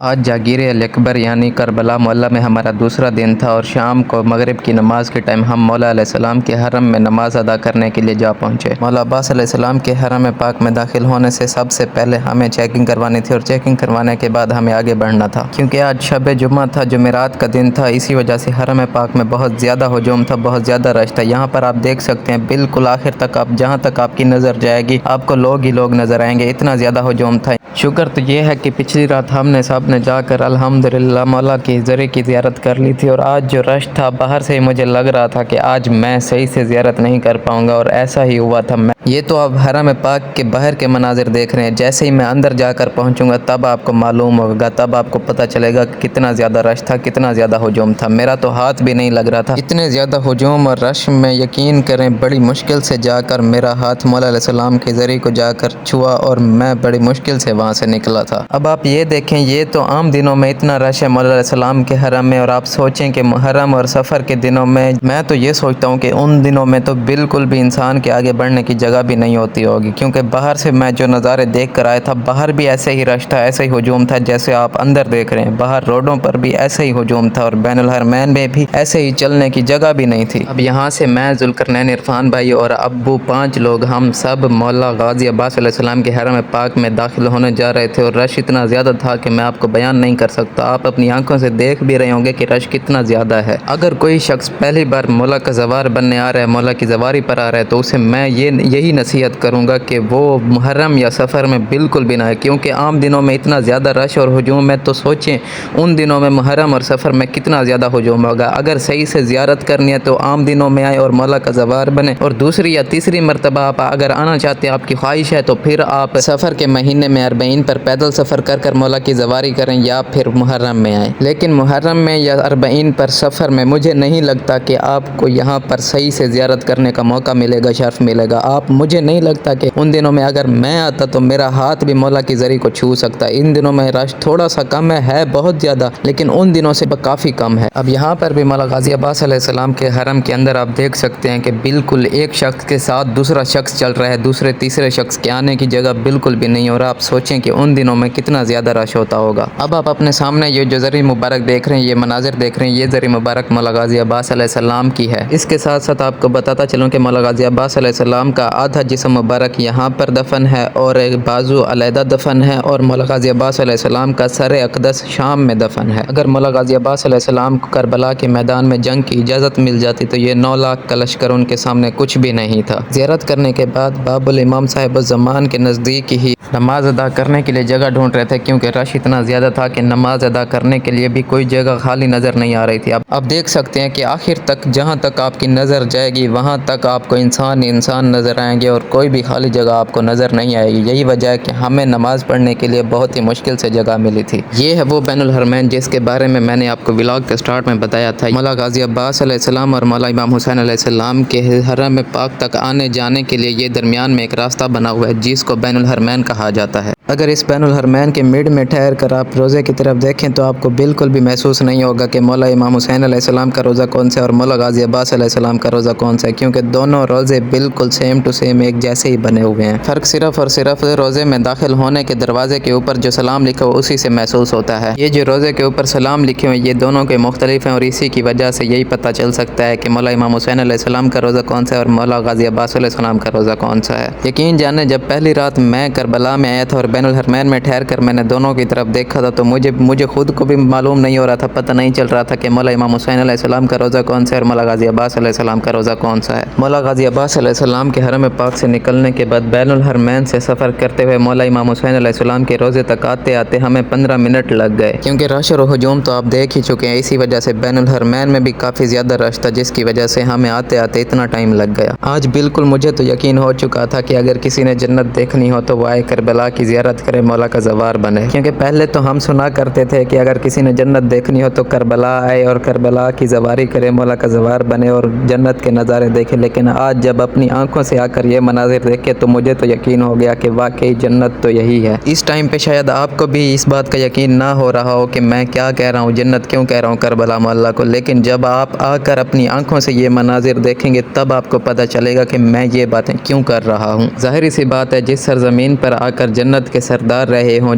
آج جاگیر الاکبر یعنی کربلا مولا میں ہمارا دوسرا دن تھا اور شام کو مغرب کی نماز کے ٹائم ہم مولا علیہ السلام کے حرم میں نماز ادا کرنے کے لیے جا پہنچے۔ مولا عباس علیہ السلام کے حرم پاک میں داخل ہونے سے سب سے پہلے ہمیں چیکنگ کروانی تھی اور چیکنگ کروانے کے بعد ہمیں آگے بڑھنا تھا، کیونکہ آج شب جمعہ تھا، جمعرات کا دن تھا، اسی وجہ سے حرم پاک میں بہت زیادہ ہجوم تھا، بہت زیادہ رش تھا۔ یہاں پر آپ دیکھ سکتے ہیں بالکل آخر تک، آپ جہاں تک آپ کی نظر جائے گی آپ کو لوگ ہی لوگ نظر آئیں گے، اتنا زیادہ ہجوم تھا۔ شکر تو یہ ہے کہ پچھلی رات ہم نے سب نے جا کر الحمدللہ مولا کی ذرے کی زیارت کر لی تھی، اور آج جو رش تھا باہر سے ہی مجھے لگ رہا تھا کہ آج میں صحیح سے زیارت نہیں کر پاؤں گا، اور ایسا ہی ہوا تھا۔ یہ تو اب حرم پاک کے باہر کے مناظر دیکھ رہے ہیں، جیسے ہی میں اندر جا کر پہنچوں گا تب آپ کو معلوم ہوگا، تب آپ کو پتہ چلے گا کہ کتنا زیادہ رش تھا، کتنا زیادہ ہجوم تھا۔ میرا تو ہاتھ بھی نہیں لگ رہا تھا، اتنے زیادہ ہجوم اور رش میں یقین کریں بڑی مشکل سے جا کر میرا ہاتھ مولا علیہ السلام کے ذریعے کو جا کر چھوا، اور میں بڑی مشکل سے وہاں سے نکلا تھا۔ اب آپ یہ دیکھیں، یہ تو عام دنوں میں اتنا رش ہے مولا علیہ السلام کے حرم میں، اور آپ سوچیں کہ محرم اور سفر کے دنوں میں تو یہ سوچتا ہوں کہ ان دنوں میں تو بالکل بھی انسان کے آگے بڑھنے کی جگہ بھی نہیں ہوتی ہوگی، کیونکہ باہر سے میں جو نظارے دیکھ کر آیا تھا باہر بھی ایسے ہی رش تھا، ایسے ہی ہجوم تھا جیسے آپ اندر دیکھ رہے ہیں، باہر روڈوں پر بھی ایسے ہی ہجوم تھا، اور بین الحرمین میں بھی ایسے ہی چلنے کی جگہ بھی نہیں تھی۔ اب یہاں سے میں، ذوالقرنین عرفان بھائی اور ابو 5 لوگ ہم سب مولا غازی عباس علیہ السلام کے حرم پاک میں داخل ہونے جا رہے تھے، اور رش اتنا زیادہ تھا کہ میں آپ کو بیان نہیں کر سکتا۔ آپ اپنی آنکھوں سے دیکھ بھی رہے ہوں گے کہ رش کتنا زیادہ ہے۔ اگر کوئی شخص پہلی بار مولا کا زوار بننے آ رہا ہے، مولا کی زواری پر آ رہا ہے، تو اسے میں یہی نصیحت کروں گا کہ وہ محرم یا سفر میں بالکل بھی نہ آئے، کیونکہ عام دنوں میں اتنا زیادہ رش اور ہجوم ہے، تو سوچیں ان دنوں میں محرم اور سفر میں کتنا زیادہ ہجوم ہوگا۔ اگر صحیح سے زیارت کرنی ہے تو عام دنوں میں آئے اور مولا کا زوار بنے، اور دوسری یا تیسری مرتبہ آپ اگر آنا چاہتے ہیں، آپ کی خواہش ہے، تو پھر آپ سفر کے مہینے میں 40 پر پیدل سفر کر کر مولا کی زواری کریں، یا پھر محرم میں آئیں۔ لیکن محرم میں یا 40 پر سفر میں مجھے نہیں لگتا کہ آپ کو یہاں پر صحیح سے زیارت کرنے کا موقع ملے گا، شرف ملے گا۔ مجھے نہیں لگتا کہ ان دنوں میں اگر میں آتا تو میرا ہاتھ بھی مولا کی ذریعے کو چھو سکتا۔ ان دنوں میں رش تھوڑا سا کم ہے بہت زیادہ، لیکن ان دنوں سے کافی کم ہے۔ اب یہاں پر بھی مولا غازی عباس علیہ السلام کے حرم کے اندر آپ دیکھ سکتے ہیں کہ بالکل ایک شخص کے ساتھ دوسرا شخص چل رہا ہے، دوسرے تیسرے شخص کے آنے کی جگہ بالکل بھی نہیں، اور آپ سوچیں کہ ان دنوں میں کتنا زیادہ رش ہوتا ہوگا۔ اب آپ اپنے سامنے یہ جو ذریعہ مبارک دیکھ رہے ہیں، یہ مناظر دیکھ رہے ہیں، یہ ذریعہ مبارک مولا غازی عباس علیہ السلام کی ہے۔ اس کے ساتھ ساتھ آپ کو بتاتا چلوں کہ مولا غازی عباس علیہ السلام کا آدھا جسم مبارک یہاں پر دفن ہے، اور ایک بازو علیحدہ دفن ہے، اور مولا غازی عباس علیہ السلام کا سر اقدس شام میں دفن ہے۔ اگر مولا غازی عباس علیہ السلام کو کربلا کے میدان میں جنگ کی اجازت مل جاتی تو یہ 9 لاکھ کا لشکر ان کے سامنے کچھ بھی نہیں تھا۔ زیارت کرنے کے بعد باب الامام صاحب الزمان کے نزدیک ہی نماز ادا کرنے کے لیے جگہ ڈھونڈ رہے تھے، کیونکہ رش اتنا زیادہ تھا کہ نماز ادا کرنے کے لیے بھی کوئی جگہ خالی نظر نہیں آ رہی تھی۔ اب دیکھ سکتے ہیں کہ آخر تک جہاں تک آپ کی نظر جائے گی وہاں تک آپ کو انسان نظر آئیں گے، اور کوئی بھی خالی جگہ آپ کو نظر نہیں آئے گی۔ یہی وجہ ہے کہ ہمیں نماز پڑھنے کے لیے بہت ہی مشکل سے جگہ ملی تھی۔ یہ ہے وہ بین الحرمین جس کے بارے میں نے آپ کو ولاگ کے سٹارٹ میں بتایا تھا۔ مولا غازی عباس علیہ السلام اور مولا امام حسین علیہ السلام کے حرم پاک تک آنے جانے کے لیے یہ درمیان میں ایک راستہ بنا ہوا ہے جس کو بین الحرمین کہا جاتا ہے۔ اگر اس بین الحرمین کے مڈ میں ٹھہر کر آپ روزے کی طرف دیکھیں تو آپ کو بالکل بھی محسوس نہیں ہوگا کہ مولا امام حسین علیہ السلام کا روزہ کون سا ہے اور مولا غازی عباس علیہ السلام کا روزہ کون سا ہے، کیونکہ دونوں روزے بالکل سیم ٹو سیم ایک جیسے ہی بنے ہوئے ہیں۔ فرق صرف اور صرف روزے میں داخل ہونے کے دروازے کے اوپر جو سلام لکھا ہو اسی سے محسوس ہوتا ہے۔ یہ جو روزے کے اوپر سلام لکھے ہوئے یہ دونوں کے مختلف ہیں، اور اسی کی وجہ سے یہی پتہ چل سکتا ہے کہ مولا امام حسین علیہ السلام کا روزہ کون سا ہے اور مولا غازی عباس علیہ السلام کا روزہ کون سا ہے۔ یقین جانے جب پہلی رات میں کربلا میں آیا تھا اور بین الحرمین میں ٹھہر کر میں نے دونوں کی طرف دیکھا تھا تو مجھے خود کو بھی معلوم نہیں ہو رہا تھا، پتہ نہیں چل رہا تھا کہ مولا امام حسین علیہ السلام کا روزہ کون سا ہے اور مولا غازی عباس علیہ السلام کا روزہ کون سا ہے۔ مولا غازی عباس علیہ السلام کے حرم پاک سے نکلنے کے بعد بین الحرمین سے سفر کرتے ہوئے مولا امام حسین علیہ السلام کے روزے تک آتے آتے ہمیں 15 منٹ لگ گئے، کیونکہ رش اور ہجوم تو آپ دیکھ ہی چکے ہیں، اسی وجہ سے بین الحرمین میں بھی کافی زیادہ رش تھا جس کی وجہ سے ہمیں آتے آتے اتنا ٹائم لگ گیا۔ آج بالکل مجھے تو یقین ہو چکا تھا کہ اگر کسی نے جنت دیکھنی ہو تو وہ آئے کربلا کی زیارت کرے، مولا کا زوار بنے، کیونکہ پہلے تو ہم سنا کرتے تھے کہ اگر کسی نے جنت دیکھنی ہو تو کربلا آئے اور کربلا کی زواری کرے، مولا کا زوار بنے اور جنت کے نظارے دیکھے۔ لیکن آج جب اپنی آنکھوں سے آ کر یہ مناظر دیکھے تو مجھے تو یقین ہو گیا کہ واقعی جنت تو یہی ہے۔ اس ٹائم پہ شاید آپ کو بھی اس بات کا یقین نہ ہو رہا ہو کہ میں کیا کہہ رہا ہوں، جنت کیوں کہہ رہا ہوں کربلا مولا کو، لیکن جب آپ آ کر اپنی آنکھوں سے یہ مناظر دیکھیں گے تب آپ کو پتہ چلے گا کہ میں یہ باتیں کیوں کر رہا ہوں۔ ظاہری سی بات ہے، جس سرزمین پر آ کر جنت کے سردار رہے ہوں،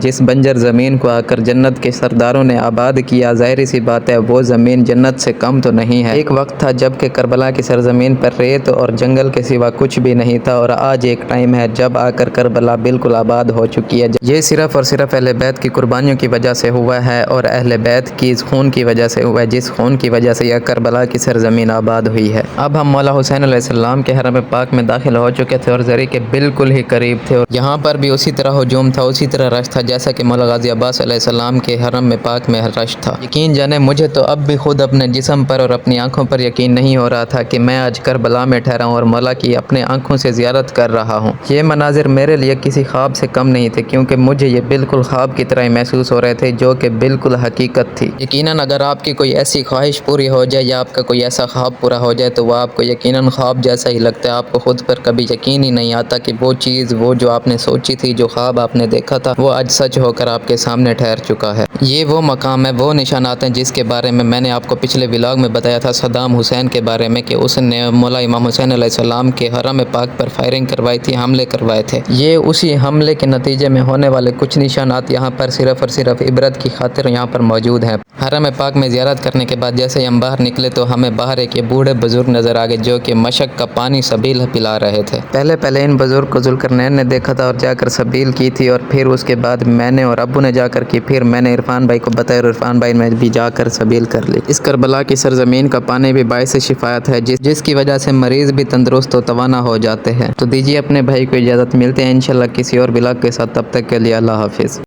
جس بنجر زمین کو آ کر جنت کے سرداروں نے آباد کیا، ظاہر سی بات ہے وہ زمین جنت سے کم تو نہیں ہے۔ ایک وقت تھا جب کہ کربلا کی سرزمین پر ریت اور جنگل کے سوا کچھ بھی نہیں تھا، اور آج ایک ٹائم ہے جب آ کر کربلا بالکل آباد ہو چکی ہے۔ یہ صرف اور صرف اہل بیت کی قربانیوں کی وجہ سے ہوا ہے، اور اہل بیت کی خون کی وجہ سے ہوا ہے، جس خون کی وجہ سے یہ کربلا کی سرزمین آباد ہوئی ہے۔ اب ہم مولا حسین علیہ السلام کے حرم پاک میں داخل ہو چکے تھے اور زری کے بالکل ہی قریب تھے، اور یہاں پر بھی اسی طرح ہجوم تھا، اسی طرح رش تھا جیسا کہ مولا غازی عباس علیہ السلام کے حرم پاک میں رش تھا۔ یقین جانے مجھے تو اب بھی خود اپنے جسم پر اور اپنی آنکھوں پر یقین نہیں ہو رہا تھا کہ میں آج کربلا میں ٹھہرا ہوں اور مولا کی اپنے آنکھوں سے زیارت کر رہا ہوں۔ یہ مناظر میرے لیے کسی خواب سے کم نہیں تھے، کیونکہ مجھے یہ بالکل خواب کی طرح ہی محسوس ہو رہے تھے، جو کہ بالکل حقیقت تھی۔ یقیناً اگر آپ کی کوئی ایسی خواہش پوری ہو جائے یا آپ کا کوئی ایسا خواب پورا ہو جائے تو وہ آپ کو یقیناً خواب جیسا ہی لگتا ہے، آپ کو خود پر کبھی یقین ہی نہیں آتا کہ وہ چیز، وہ جو آپ نے سوچی تھی، جو خواب آپ نے دیکھا تھا، وہ آج سچ ہو کر آپ کے سامنے ٹھہر چکا ہے۔ یہ وہ مقام ہے، وہ نشانات ہیں جس کے بارے میں نے آپ کو پچھلے ولاگ میں بتایا تھا، صدام حسین کے بارے میں، کہ اس نے مولا امام حسین علیہ السلام کے حرم پاک پر فائرنگ کروائی تھی، حملے کروائے تھے۔ یہ اسی حملے کے نتیجے میں ہونے والے کچھ نشانات یہاں پر صرف اور صرف عبرت کی خاطر یہاں پر موجود ہیں۔ حرم پاک میں زیارت کرنے کے بعد جیسے ہی ہم باہر نکلے تو ہمیں باہر ایک یہ بوڑھے بزرگ نظر آ گئے، جو کہ مشک کا پانی سبیل پلا رہے تھے۔ پہلے ان بزرگ کو ذوالقرنین نے دیکھا تھا اور جا کر سبیل کی تھی، اور پھر اس کے بعد میں نے اور ابو نے جا کر کی، پھر میں نے عرفان بھائی کو بتایا اور عرفان بھائی نے بھی جا کر سبیل کر لی۔ اس کربلا کی سرزمین کا پانی بھی باعث شفایت ہے، جس کی وجہ سے مریض بھی تندرست و توانا ہو جاتے ہیں۔ تو دیجیے اپنے بھائی کو اجازت، ملتے ہیں انشاءاللہ کسی اور ولاگ کے ساتھ، تب تک کے لیے اللہ حافظ۔